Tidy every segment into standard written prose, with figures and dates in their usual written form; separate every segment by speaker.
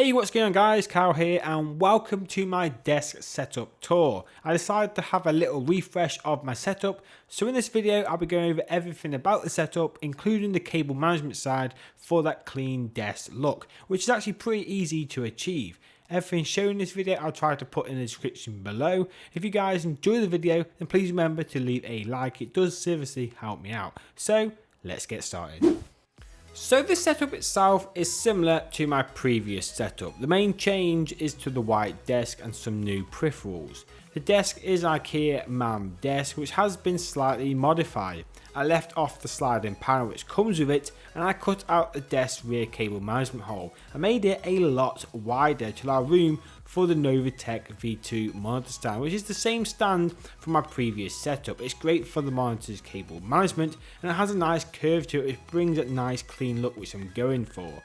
Speaker 1: Hey, what's going on guys, Carl here and welcome to my desk setup tour. I decided to have a little refresh of my setup, so in this video I'll be going over everything about the setup, including the cable management side for that clean desk look, which is actually pretty easy to achieve. Everything shown in this video I'll try to put in the description below. If you guys enjoy the video, then please remember to leave a like, it does seriously help me out. So let's get started. So this setup itself is similar to my previous setup. The main change is to the white desk and some new peripherals. The desk is an IKEA Malm desk which has been slightly modified. I left off the sliding panel which comes with it and I cut out the desk rear cable management hole and made it a lot wider to allow room for the Novatech V2 monitor stand, which is the same stand from my previous setup. It's great for the monitor's cable management and it has a nice curve to it which brings that nice clean look which I'm going for.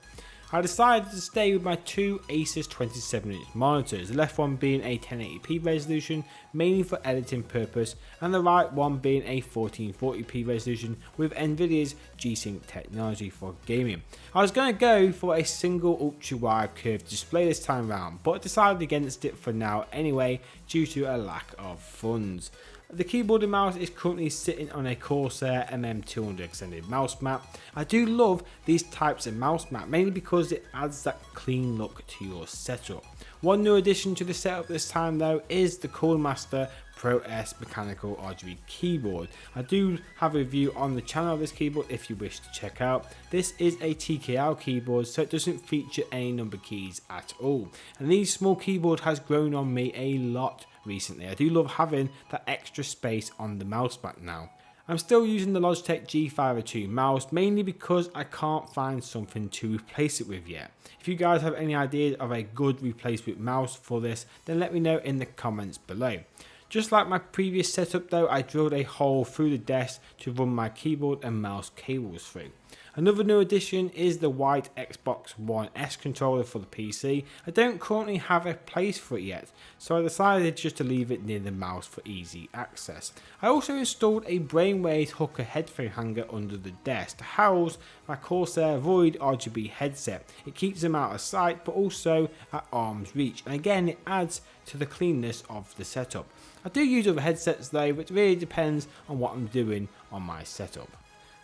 Speaker 1: I decided to stay with my two Asus 27-inch monitors, the left one being a 1080p resolution mainly for editing purpose and the right one being a 1440p resolution with Nvidia's G-Sync technology for gaming. I was going to go for a single ultra wide curved display this time round, but decided against it for now anyway due to a lack of funds. The keyboard and mouse is currently sitting on a Corsair MM200 extended mouse mat. I do love these types of mouse mat mainly because it adds that clean look to your setup. One new addition to the setup this time though is the Codemaster Pro S mechanical RGB keyboard. I do have a review on the channel of this keyboard if you wish to check out. This is a TKR keyboard, so it doesn't feature any number keys at all, and this small keyboard has grown on me a lot recently. I do love having that extra space on the mouse mat now. I'm still using the Logitech G502 mouse mainly because I can't find something to replace it with yet. If you guys have any ideas of a good replacement mouse for this, then let me know in the comments below. Just like my previous setup though, I drilled a hole through the desk to run my keyboard and mouse cables through. Another new addition is the white Xbox One S controller for the PC. I don't currently have a place for it yet, so I decided just to leave it near the mouse for easy access. I also installed a Brainwave hooker headphone hanger under the desk to house my Corsair Void RGB headset. It keeps them out of sight but also at arm's reach, and again it adds to the cleanness of the setup. I do use other headsets though, but it really depends on what I'm doing on my setup.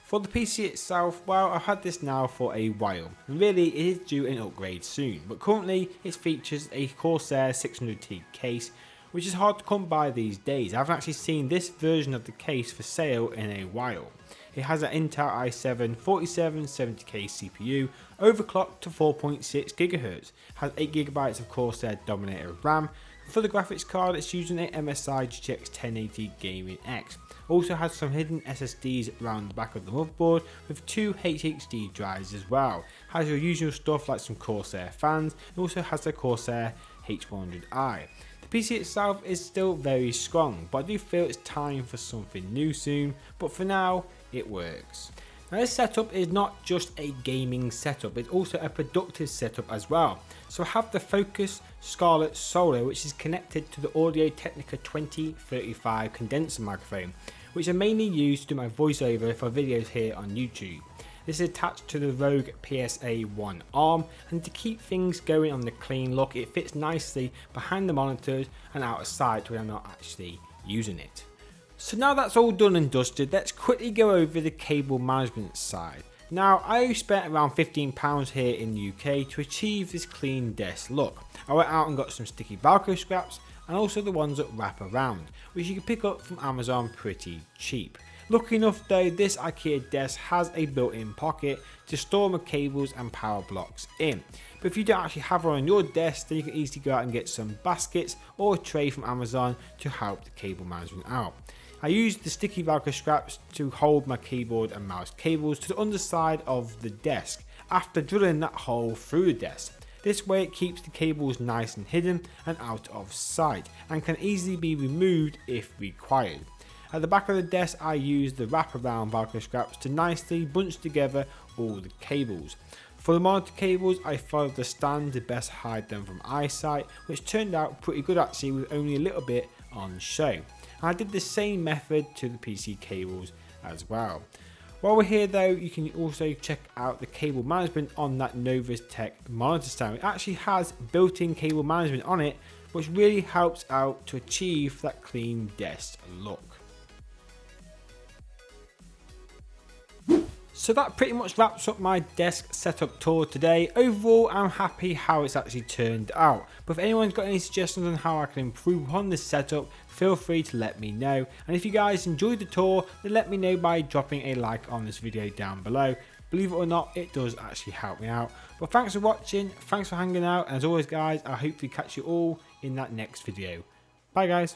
Speaker 1: For the PC itself, well, I've had this now for a while, and really it is due an upgrade soon, but currently it features a Corsair 600T case, which is hard to come by these days. I haven't actually seen this version of the case for sale in a while. It has an Intel i7 4770K CPU, overclocked to 4.6 GHz, has 8GB of Corsair Dominator RAM. For the graphics card, it's using a MSI GTX 1080 Gaming X. Also has some hidden SSDs around the back of the motherboard with two HDD drives as well. Has your usual stuff like some Corsair fans, and also has the Corsair H100i. The PC itself is still very strong, but I do feel it's time for something new soon, but for now it works. Now this setup is not just a gaming setup, it's also a productive setup as well. So I have the Focus Scarlett Solo, which is connected to the Audio-Technica 2035 condenser microphone, which I mainly use to do my voiceover for videos here on YouTube. This is attached to the Rogue PSA-1 arm, and to keep things going on the clean look, it fits nicely behind the monitors and out of sight when I'm not actually using it. So now that's all done and dusted, let's quickly go over the cable management side. Now, I spent around £15 here in the UK to achieve this clean desk look. I went out and got some sticky Velcro scraps and also the ones that wrap around, which you can pick up from Amazon pretty cheap. Lucky enough though, this IKEA desk has a built-in pocket to store my cables and power blocks in. But if you don't actually have one on your desk, then you can easily go out and get some baskets or a tray from Amazon to help the cable management out. I used the sticky Velcro scraps to hold my keyboard and mouse cables to the underside of the desk after drilling that hole through the desk. This way it keeps the cables nice and hidden and out of sight and can easily be removed if required. At the back of the desk I used the wraparound Velcro scraps to nicely bunch together all the cables. For the monitor cables I followed the stand to best hide them from eyesight, which turned out pretty good actually with only a little bit on show. I did the same method to the PC cables as well. While we're here though, you can also check out the cable management on that Novatech monitor stand. It actually has built-in cable management on it, which really helps out to achieve that clean desk look. So that pretty much wraps up my desk setup tour today. Overall, I'm happy how it's actually turned out. But if anyone's got any suggestions on how I can improve on this setup, feel free to let me know. And if you guys enjoyed the tour, then let me know by dropping a like on this video down below. Believe it or not, it does actually help me out. But thanks for watching, thanks for hanging out, and as always guys, I hope to catch you all in that next video. Bye guys.